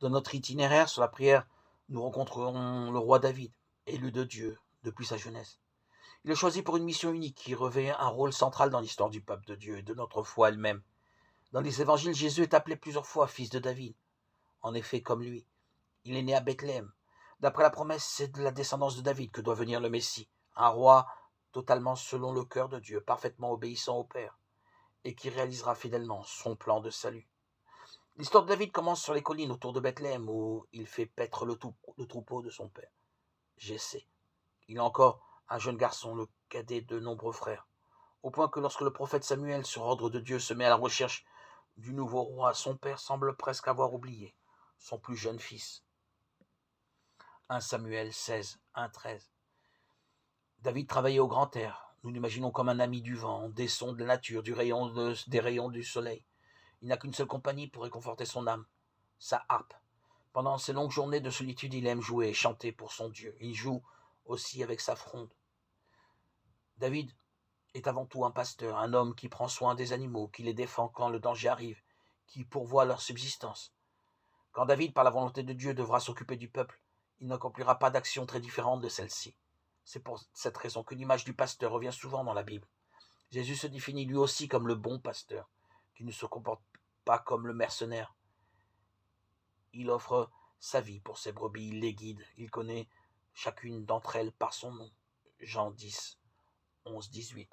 Dans notre itinéraire sur la prière, nous rencontrerons le roi David, élu de Dieu depuis sa jeunesse. Il est choisi pour une mission unique qui revêt un rôle central dans l'histoire du peuple de Dieu et de notre foi elle-même. Dans les évangiles, Jésus est appelé plusieurs fois fils de David. En effet, comme lui, il est né à Bethléem. D'après la promesse, c'est de la descendance de David que doit venir le Messie, un roi totalement selon le cœur de Dieu, parfaitement obéissant au Père, et qui réalisera fidèlement son plan de salut. L'histoire de David commence sur les collines autour de Bethléem, où il fait paître le troupeau de son père, Jessé. Il est encore un jeune garçon, le cadet de nombreux frères, au point que lorsque le prophète Samuel, sur ordre de Dieu, se met à la recherche du nouveau roi, son père semble presque avoir oublié son plus jeune fils. 1 Samuel 16, 1, 13. David travaillait au grand air. Nous l'imaginons comme un ami du vent, des sons de la nature, des rayons du soleil. Il n'a qu'une seule compagnie pour réconforter son âme, sa harpe. Pendant ces longues journées de solitude, il aime jouer et chanter pour son Dieu. Il joue aussi avec sa fronde. David est avant tout un pasteur, un homme qui prend soin des animaux, qui les défend quand le danger arrive, qui pourvoit leur subsistance. Quand David, par la volonté de Dieu, devra s'occuper du peuple, il n'accomplira pas d'action très différente de celle-ci. C'est pour cette raison que l'image du pasteur revient souvent dans la Bible. Jésus se définit lui aussi comme le bon pasteur, qui ne se comporte pas comme le mercenaire. Il offre sa vie pour ses brebis, il les guide, il connaît chacune d'entre elles par son nom. Jean 10, 11, 18.